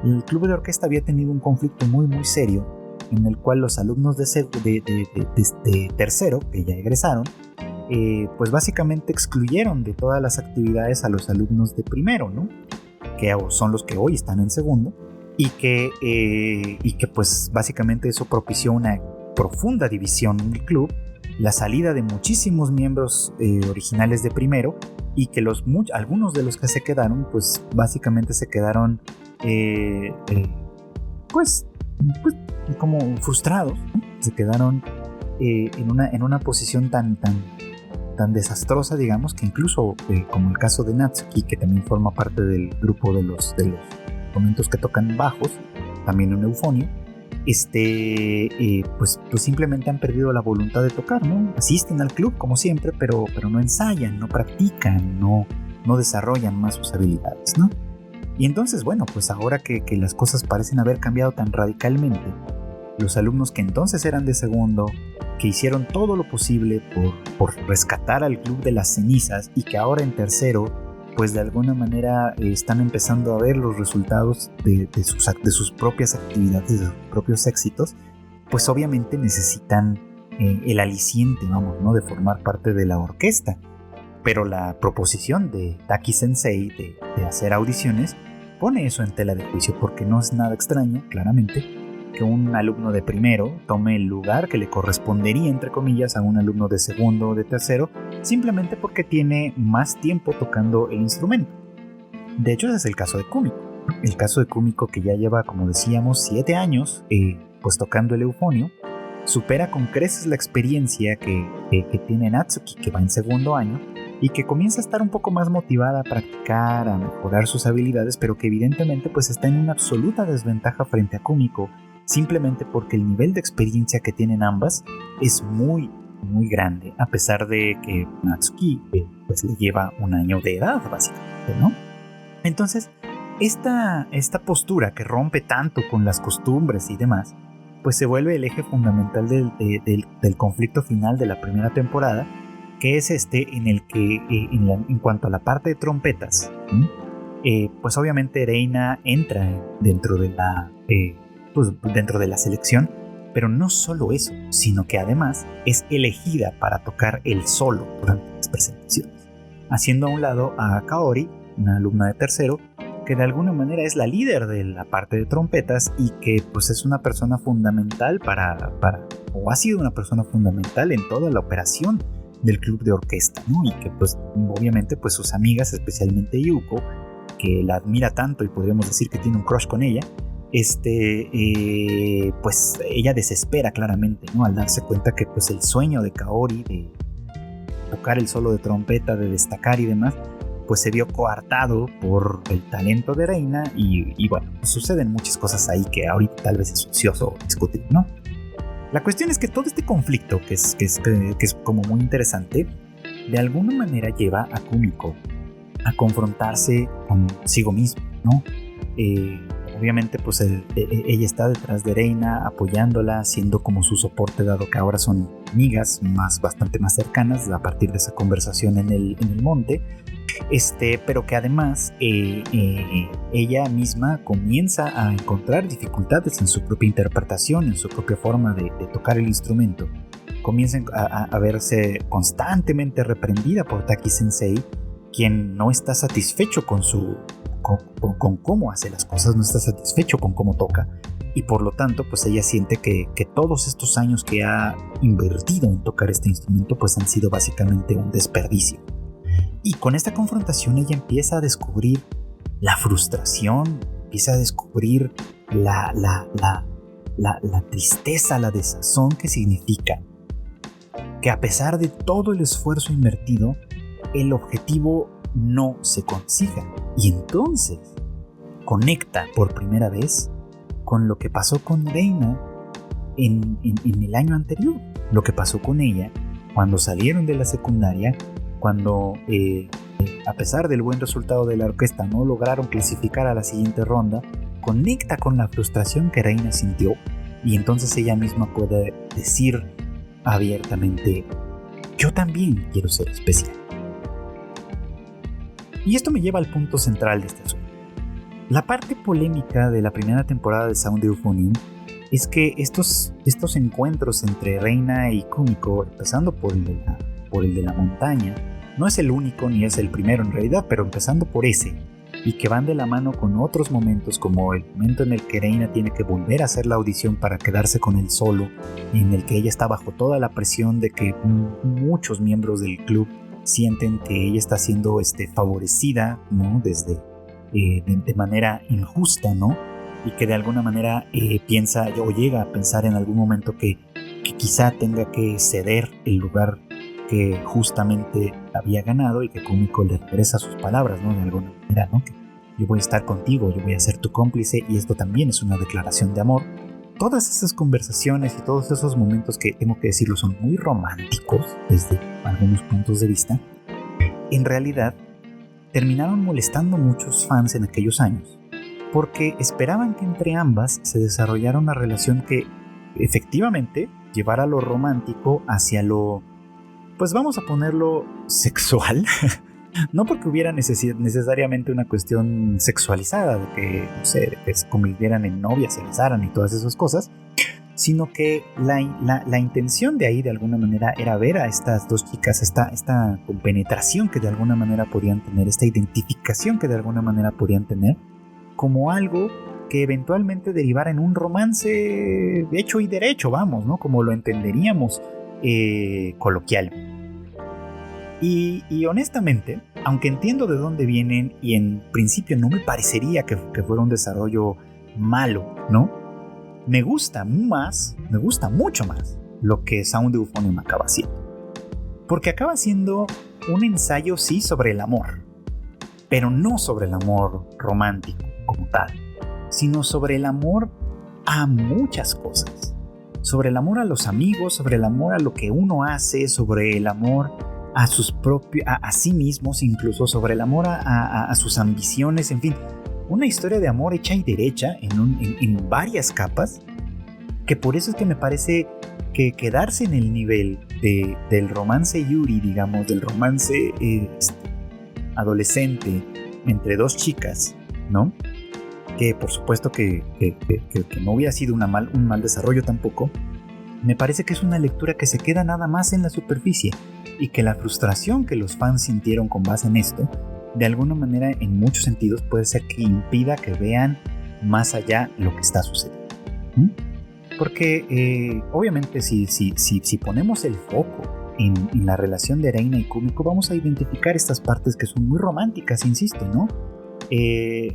el club de orquesta había tenido un conflicto muy muy serio en el cual los alumnos de tercero, que ya egresaron, pues básicamente excluyeron de todas las actividades a los alumnos de primero, ¿no? Que son los que hoy están en segundo. Y que pues básicamente eso propició una profunda división en el club, la salida de muchísimos miembros originales de primero, y que algunos de los que se quedaron pues básicamente se quedaron pues como frustrados, ¿no? Se quedaron en una posición tan desastrosa, digamos, que incluso como el caso de Natsuki, que también forma parte del grupo de los momentos que tocan bajos, también en Eufonio, pues simplemente han perdido la voluntad de tocar, ¿no? Asisten al club como siempre, pero no ensayan, no practican, no desarrollan más sus habilidades, ¿no? Y entonces, bueno, pues ahora que las cosas parecen haber cambiado tan radicalmente, los alumnos que entonces eran de segundo, que hicieron todo lo posible por rescatar al club de las cenizas y que ahora en tercero pues de alguna manera están empezando a ver los resultados de sus propias actividades, de sus propios éxitos, pues obviamente necesitan el aliciente, vamos, ¿no? De formar parte de la orquesta. Pero la proposición de Taki Sensei de hacer audiciones pone eso en tela de juicio, porque no es nada extraño, claramente, que un alumno de primero tome el lugar que le correspondería, entre comillas, a un alumno de segundo o de tercero, simplemente porque tiene más tiempo tocando el instrumento. De hecho, ese es el caso de Kumiko. El caso de Kumiko, que ya lleva, como decíamos, 7 años pues tocando el eufonio, supera con creces la experiencia que tiene Natsuki, que va en segundo año, y que comienza a estar un poco más motivada a practicar, a mejorar sus habilidades, pero que evidentemente pues está en una absoluta desventaja frente a Kumiko, simplemente porque el nivel de experiencia que tienen ambas es muy, muy grande, a pesar de que Natsuki pues le lleva 1 año de edad, básicamente, ¿no? Entonces, esta postura que rompe tanto con las costumbres y demás, pues se vuelve el eje fundamental del conflicto final de la primera temporada, que es en el que, en cuanto a la parte de trompetas, pues obviamente Reina entra dentro de la selección, pero no solo eso, sino que además es elegida para tocar el solo durante las presentaciones, haciendo a un lado a Kaori, una alumna de tercero, que de alguna manera es la líder de la parte de trompetas y que pues es una persona fundamental o ha sido una persona fundamental en toda la operación del club de orquesta, ¿no? Y que pues obviamente pues sus amigas, especialmente Yuko, que la admira tanto y podríamos decir que tiene un crush con ella, pues ella desespera claramente, ¿no? Al darse cuenta que pues el sueño de Kaori de tocar el solo de trompeta, de destacar y demás, pues se vio coartado por el talento de Reina y bueno, pues suceden muchas cosas ahí que ahorita tal vez es ocioso discutir, ¿no? La cuestión es que todo este conflicto, que es como muy interesante, de alguna manera lleva a Kumiko a confrontarse consigo misma, ¿no? Obviamente pues ella está detrás de Reina, apoyándola, siendo como su soporte, dado que ahora son amigas bastante más cercanas a partir de esa conversación en el monte, pero que además ella misma comienza a encontrar dificultades en su propia interpretación, en su propia forma de tocar el instrumento. Comienza a verse constantemente reprendida por Taki Sensei, quien no está satisfecho con cómo hace las cosas, no está satisfecho con cómo toca, y por lo tanto pues ella siente que todos estos años que ha invertido en tocar este instrumento pues han sido básicamente un desperdicio. Y con esta confrontación ella empieza a descubrir la frustración, empieza a descubrir la tristeza, la desazón que significa que a pesar de todo el esfuerzo invertido, el objetivo no se consiga. Y entonces conecta por primera vez con lo que pasó con Reina en el año anterior, lo que pasó con ella cuando salieron de la secundaria, cuando a pesar del buen resultado de la orquesta no lograron clasificar a la siguiente ronda. Conecta con la frustración que Reina sintió, y entonces ella misma puede decir abiertamente: yo también quiero ser especial. Y esto me lleva al punto central de este asunto. La parte polémica de la primera temporada de Sound of Euphonium es que estos encuentros entre Reina y Kumiko, empezando por el de la montaña, no es el único ni es el primero en realidad, pero empezando por ese, y que van de la mano con otros momentos, como el momento en el que Reina tiene que volver a hacer la audición para quedarse con él solo, en el que ella está bajo toda la presión de que muchos miembros del club sienten que ella está siendo favorecida, ¿no? Desde de manera injusta, ¿no? Y que de alguna manera piensa o llega a pensar en algún momento que quizá tenga que ceder el lugar que justamente había ganado, y que Kumiko le regresa sus palabras, ¿no? De alguna manera, ¿no? Que yo voy a estar contigo, yo voy a ser tu cómplice, y esto también es una declaración de amor. Todas esas conversaciones y todos esos momentos, que tengo que decirlo, son muy románticos desde algunos puntos de vista, en realidad terminaron molestando a muchos fans en aquellos años, porque esperaban que entre ambas se desarrollara una relación que efectivamente llevara lo romántico hacia lo, pues vamos a ponerlo, sexual. No porque hubiera necesariamente una cuestión sexualizada de que, no sé, de que se convirtieran en novias, se besaran y todas esas cosas, sino que la intención de ahí de alguna manera era ver a estas dos chicas, esta compenetración que de alguna manera podían tener, esta identificación que de alguna manera podían tener, como algo que eventualmente derivara en un romance hecho y derecho, vamos, ¿no? Como lo entenderíamos coloquial. Y honestamente, aunque entiendo de dónde vienen y en principio no me parecería que fuera un desarrollo malo, ¿no? Me gusta mucho más lo que Sound of Euphonium acaba haciendo. Porque acaba siendo un ensayo, sí, sobre el amor, pero no sobre el amor romántico como tal, sino sobre el amor a muchas cosas. Sobre el amor a los amigos, sobre el amor a lo que uno hace, sobre el amor a sus propios, a sí mismos, incluso sobre el amor a sus ambiciones, en fin, una historia de amor hecha y derecha en varias capas, que por eso es que me parece que quedarse en el nivel del romance yuri, digamos, del romance adolescente entre dos chicas, ¿no? Que por supuesto que no hubiera sido un mal desarrollo tampoco. Me parece que es una lectura que se queda nada más en la superficie, y que la frustración que los fans sintieron con base en esto, de alguna manera, en muchos sentidos, puede ser que impida que vean más allá lo que está sucediendo. Porque obviamente si ponemos el foco en la relación de Reina y Kumiko, vamos a identificar estas partes que son muy románticas, insisto, ¿no?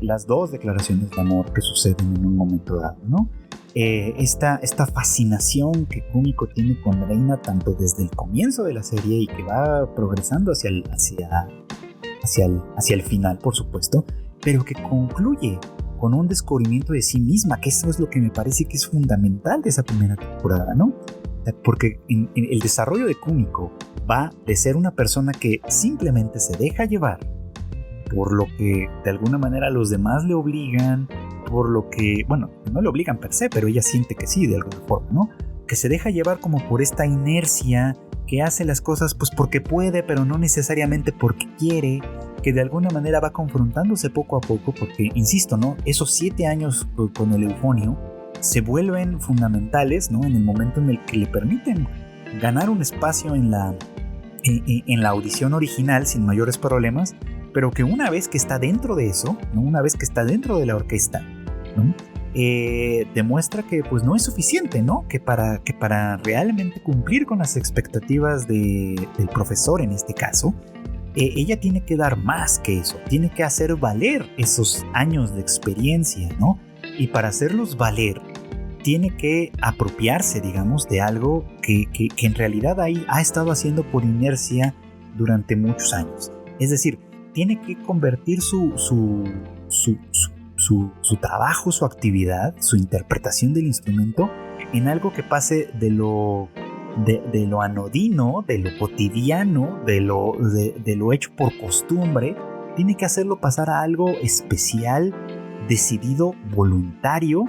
Las dos declaraciones de amor que suceden en un momento dado, ¿no? Esta fascinación que Kumiko tiene con Reina, tanto desde el comienzo de la serie y que va progresando hacia el final, por supuesto, pero que concluye con un descubrimiento de sí misma, que eso es lo que me parece que es fundamental de esa primera temporada, ¿no? Porque en el desarrollo de Kumiko va de ser una persona que simplemente se deja llevar por lo que de alguna manera los demás le obligan, por lo que, bueno, no le obligan per se, pero ella siente que sí, de alguna forma, ¿no? Que se deja llevar como por esta inercia, que hace las cosas pues porque puede, pero no necesariamente porque quiere, que de alguna manera va confrontándose poco a poco, porque, insisto, ¿no? Esos 7 años con el Eufonio se vuelven fundamentales, ¿no? En el momento en el que le permiten ganar un espacio en la audición original sin mayores problemas, pero que una vez que está dentro de eso, ¿no? Una vez que está dentro de la orquesta, ¿no? Demuestra que pues no es suficiente, ¿no? Que para realmente cumplir con las expectativas del profesor en este caso, ella tiene que dar más que eso, tiene que hacer valer esos años de experiencia, ¿no? Y para hacerlos valer, tiene que apropiarse, digamos, de algo que en realidad ha estado haciendo por inercia durante muchos años. Es decir, tiene que convertir su trabajo, su actividad, su interpretación del instrumento en algo que pase de lo anodino, de lo cotidiano, de lo hecho por costumbre. Tiene que hacerlo pasar a algo especial, decidido, voluntario,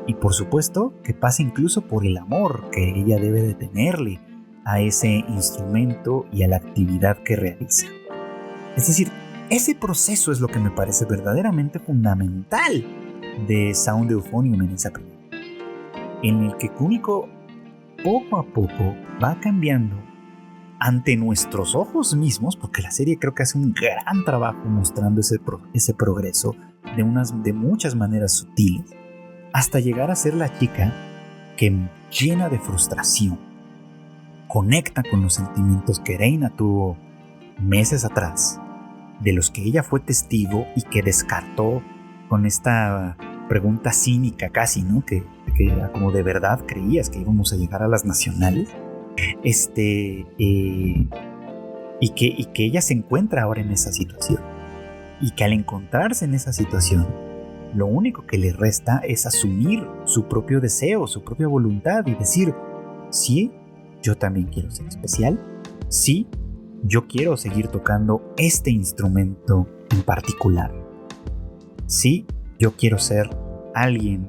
y por supuesto que pase incluso por el amor que ella debe de tenerle a ese instrumento y a la actividad que realiza. Es decir, ese proceso es lo que me parece verdaderamente fundamental de Sound Euphonium en esa película, en el que Kumiko poco a poco va cambiando ante nuestros ojos mismos, porque la serie creo que hace un gran trabajo mostrando ese progreso de muchas maneras sutiles, hasta llegar a ser la chica que, llena de frustración, conecta con los sentimientos que Reina tuvo meses atrás, de los que ella fue testigo y que descartó con esta pregunta cínica casi, ¿no? Que era como, ¿de verdad creías que íbamos a llegar a las nacionales? Y que ella se encuentra ahora en esa situación, y que al encontrarse en esa situación, lo único que le resta es asumir su propio deseo, su propia voluntad, y decir: sí, yo también quiero ser especial, sí, yo quiero seguir tocando este instrumento en particular, sí, yo quiero ser alguien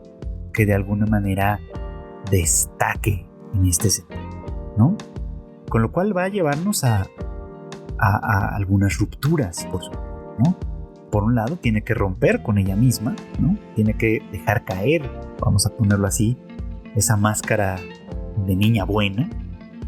que de alguna manera destaque en este sentido, ¿no? Con lo cual va a llevarnos a algunas rupturas, por supuesto, ¿no? Por un lado, tiene que romper con ella misma, ¿no? Tiene que dejar caer, vamos a ponerlo así, esa máscara de niña buena,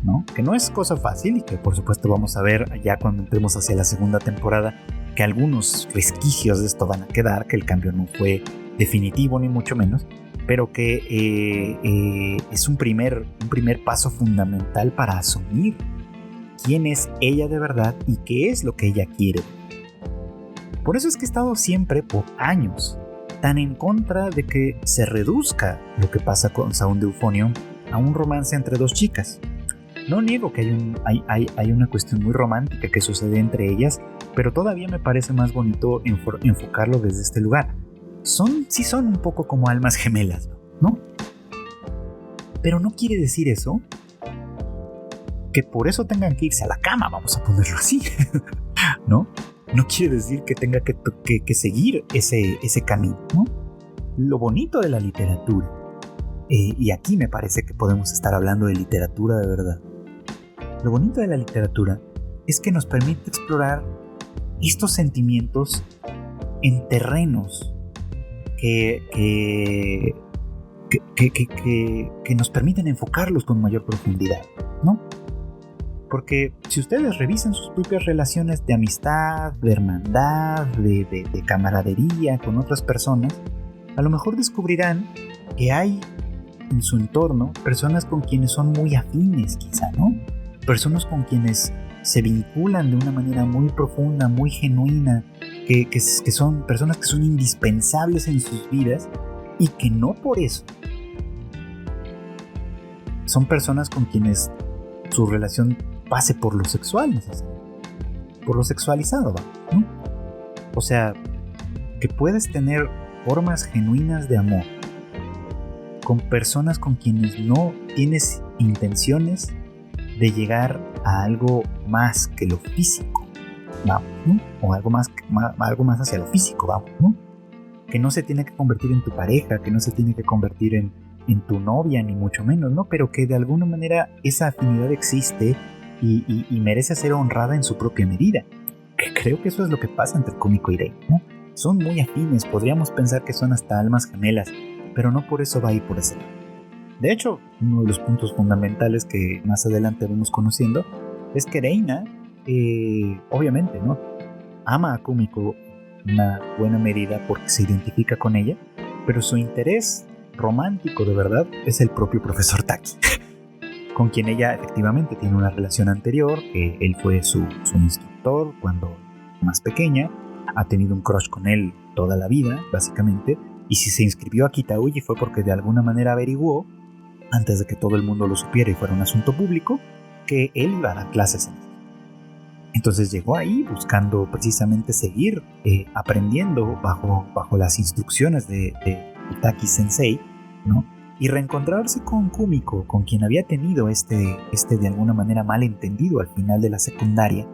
¿no? Que no es cosa fácil, y que por supuesto vamos a ver ya cuando entremos hacia la segunda temporada que algunos resquicios de esto van a quedar, que el cambio no fue definitivo ni mucho menos, pero que es un primer paso fundamental para asumir quién es ella de verdad y qué es lo que ella quiere. Por eso es que he estado siempre, por años, tan en contra de que se reduzca lo que pasa con Sound Euphonium a un romance entre dos chicas. No niego que hay una cuestión muy romántica que sucede entre ellas, pero todavía me parece más bonito enfocarlo desde este lugar. Sí son un poco como almas gemelas, ¿no? Pero no quiere decir eso que por eso tengan que irse a la cama, vamos a ponerlo así, ¿no? No quiere decir que tenga que seguir ese camino, ¿no? Lo bonito de la literatura, y aquí me parece que podemos estar hablando de literatura de verdad. Lo bonito de la literatura es que nos permite explorar estos sentimientos en terrenos que nos permiten enfocarlos con mayor profundidad, ¿no? Porque si ustedes revisan sus propias relaciones de amistad, de hermandad, de camaradería con otras personas, a lo mejor descubrirán que hay en su entorno personas con quienes son muy afines, quizá, ¿no? Personas con quienes se vinculan de una manera muy profunda, muy genuina, que son personas que son indispensables en sus vidas, y que no por eso son personas con quienes su relación pase por lo sexual, necesariamente, por lo sexualizado, ¿no? O sea, que puedes tener formas genuinas de amor con personas con quienes no tienes intenciones de llegar a algo más que lo físico, vamos, ¿no? O algo más hacia lo físico, vamos, ¿no? Que no se tiene que convertir en tu pareja, que no se tiene que convertir en tu novia, ni mucho menos, ¿no? Pero que de alguna manera esa afinidad existe y merece ser honrada en su propia medida. Que creo que eso es lo que pasa entre Kumiko y Rei, ¿no? Son muy afines, podríamos pensar que son hasta almas gemelas, pero no por eso va a ir por ese lado. De hecho, uno de los puntos fundamentales que más adelante vamos conociendo es que Reina, obviamente, ¿no?, ama a Kumiko en una buena medida porque se identifica con ella, pero su interés romántico de verdad es el propio profesor Taki, con quien ella efectivamente tiene una relación anterior, que él fue su instructor cuando más pequeña, ha tenido un crush con él toda la vida, básicamente, Y si se inscribió a Kitauji fue porque de alguna manera averiguó, antes de que todo el mundo lo supiera y fuera un asunto público, que él iba a dar clases. Entonces llegó ahí buscando precisamente seguir aprendiendo bajo las instrucciones de Itaki Sensei, ¿no? Y reencontrarse con Kumiko, con quien había tenido este de alguna manera malentendido al final de la secundaria.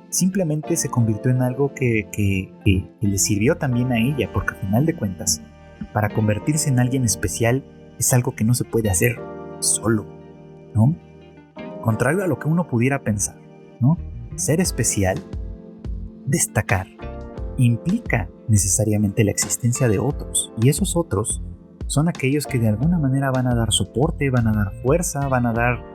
Simplemente se convirtió en algo que le sirvió también a ella, porque al final de cuentas, para convertirse en alguien especial es algo que no se puede hacer solo, ¿no? Contrario a lo que uno pudiera pensar, ¿no? Ser especial, destacar, implica necesariamente la existencia de otros, y esos otros son aquellos que de alguna manera van a dar soporte, van a dar fuerza, van a dar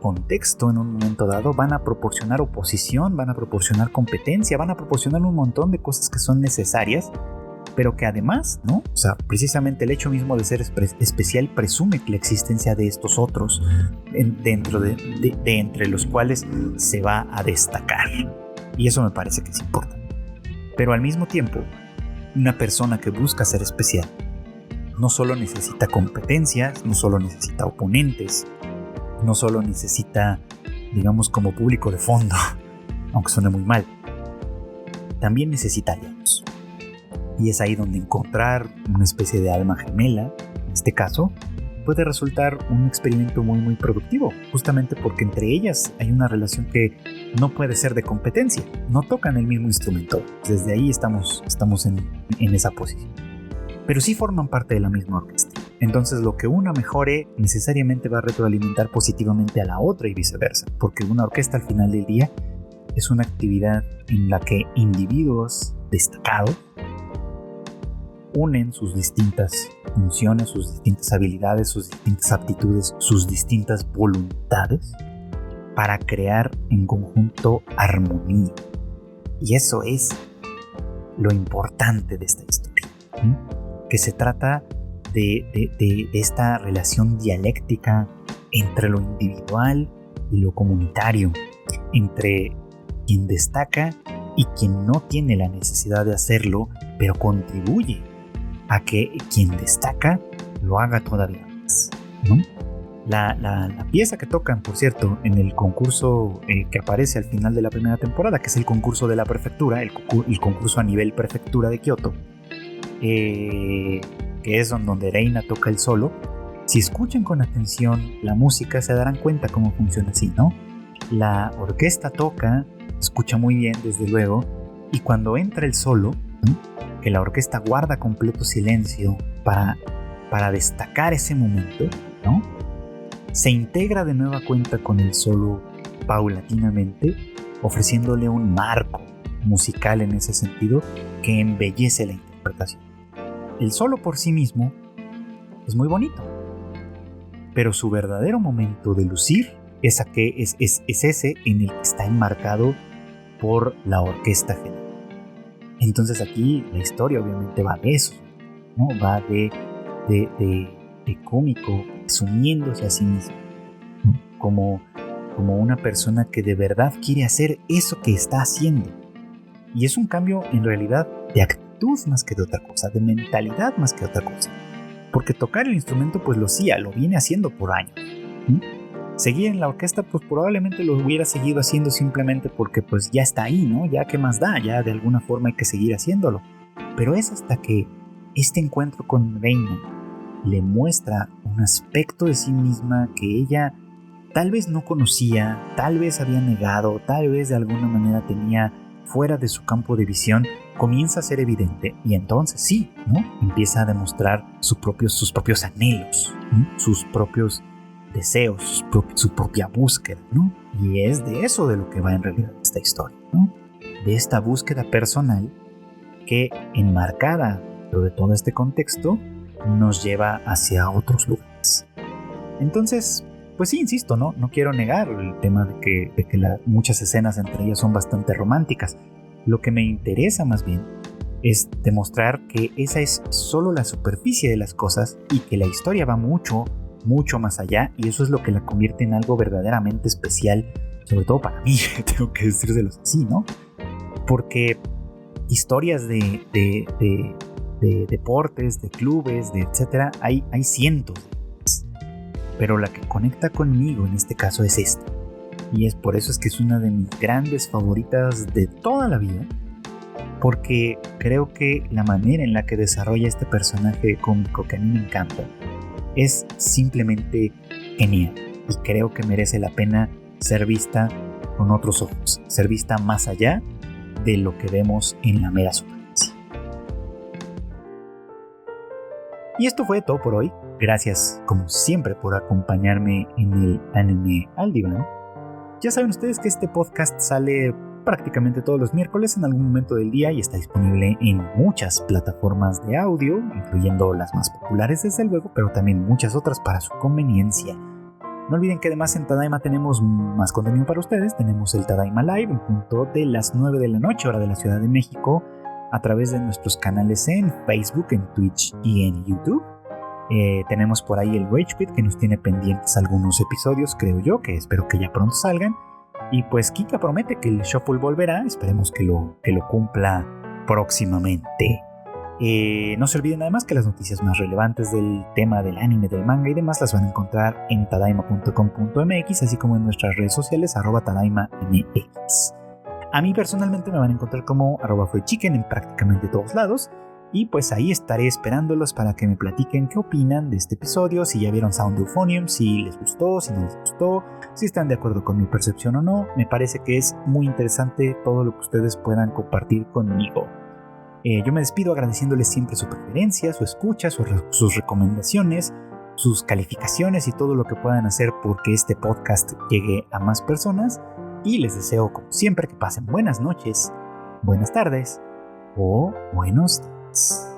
contexto en un momento dado, van a proporcionar oposición, van a proporcionar competencia, van a proporcionar un montón de cosas que son necesarias, pero que además, ¿no? O sea, precisamente el hecho mismo de ser especial presume la existencia de estos otros dentro de entre los cuales se va a destacar. Y eso me parece que es importante. Pero al mismo tiempo, una persona que busca ser especial no solo necesita competencias, no solo necesita oponentes, no solo necesita, digamos, como público de fondo, aunque suene muy mal, también necesita aliados. Y es ahí donde encontrar una especie de alma gemela, en este caso, puede resultar un experimento muy muy productivo, justamente porque entre ellas hay una relación que no puede ser de competencia, no tocan el mismo instrumento, desde ahí estamos en esa posición, pero sí forman parte de la misma orquesta. Entonces lo que una mejore necesariamente va a retroalimentar positivamente a la otra y viceversa, porque una orquesta al final del día es una actividad en la que individuos destacados unen sus distintas funciones, sus distintas habilidades, sus distintas aptitudes, sus distintas voluntades para crear en conjunto armonía. Y eso es lo importante de esta historia, ¿sí? Que se trata de esta relación dialéctica entre lo individual y lo comunitario, entre quien destaca y quien no tiene la necesidad de hacerlo, pero contribuye a que quien destaca lo haga todavía más, ¿no? La pieza que tocan, por cierto, en el concurso que aparece al final de la primera temporada, que es el concurso de la prefectura, el concurso a nivel prefectura de Kioto, que es donde Reina toca el solo. Si escuchan con atención la música se darán cuenta cómo funciona así, ¿no? La orquesta toca, escucha muy bien desde luego, y cuando entra el solo, ¿no? Que la orquesta guarda completo silencio para destacar ese momento, ¿no? Se integra de nueva cuenta con el solo paulatinamente, ofreciéndole un marco musical en ese sentido que embellece la interpretación. El solo por sí mismo es muy bonito, pero su verdadero momento de lucir es ese en el que está enmarcado por la orquesta general. Entonces aquí la historia obviamente va de eso, ¿no? Va de Kumiko asumiéndose a sí mismo, ¿no? como una persona que de verdad quiere hacer eso que está haciendo. Y es un cambio en realidad de actitud más que de otra cosa, de mentalidad más que otra cosa. Porque tocar el instrumento pues lo viene haciendo por años. Seguir en la orquesta pues probablemente lo hubiera seguido haciendo simplemente porque pues ya está ahí, ¿no? Ya qué más da, ya de alguna forma hay que seguir haciéndolo. Pero es hasta que este encuentro con Reina le muestra un aspecto de sí misma que ella tal vez no conocía, tal vez había negado, tal vez de alguna manera tenía fuera de su campo de visión, comienza a ser evidente y entonces sí, ¿no? Empieza a demostrar sus propios anhelos, ¿no? Sus propios deseos, su propia búsqueda, ¿no? Y es de eso de lo que va en realidad esta historia, ¿no? De esta búsqueda personal que, enmarcada dentro de todo este contexto, nos lleva hacia otros lugares. Entonces, pues sí, insisto, no quiero negar el tema de que muchas escenas entre ellas son bastante románticas. Lo que me interesa más bien es demostrar que esa es solo la superficie de las cosas y que la historia va mucho más allá, y eso es lo que la convierte en algo verdaderamente especial, sobre todo para mí, tengo que decírselos así, ¿no? Porque historias de de deportes, de clubes, de etcétera, hay cientos. Pero la que conecta conmigo en este caso es esta. Y es por eso es que es una de mis grandes favoritas de toda la vida. Porque creo que la manera en la que desarrolla este personaje cómico que a mí me encanta es simplemente genial. Y creo que merece la pena ser vista con otros ojos. Ser vista más allá de lo que vemos en la mera superficie. Y esto fue todo por hoy. Gracias, como siempre, por acompañarme en el Anime al Diván. Ya saben ustedes que este podcast sale prácticamente todos los miércoles en algún momento del día y está disponible en muchas plataformas de audio, incluyendo las más populares desde luego, pero también muchas otras para su conveniencia. No olviden que además en Tadaima tenemos más contenido para ustedes. Tenemos el Tadaima Live en punto de las 9 de la noche, hora de la Ciudad de México, a través de nuestros canales en Facebook, en Twitch y en YouTube. Tenemos por ahí el Rage Quit, que nos tiene pendientes algunos episodios, creo yo, que espero que ya pronto salgan. Y pues Kika promete que el Shuffle volverá, esperemos que lo cumpla próximamente. No se olviden además que las noticias más relevantes del tema del anime, del manga y demás las van a encontrar en tadaima.com.mx, así como en nuestras redes sociales @tadaimamx. A mí personalmente me van a encontrar como @freechicken en prácticamente todos lados. Y pues ahí estaré esperándolos para que me platiquen qué opinan de este episodio, si ya vieron Sound Euphonium, si les gustó, si no les gustó, si están de acuerdo con mi percepción o no. Me parece que es muy interesante todo lo que ustedes puedan compartir conmigo. Yo me despido agradeciéndoles siempre su preferencia, su escucha, sus recomendaciones, sus calificaciones y todo lo que puedan hacer porque este podcast llegue a más personas. Y les deseo, como siempre, que pasen buenas noches, buenas tardes o buenos días.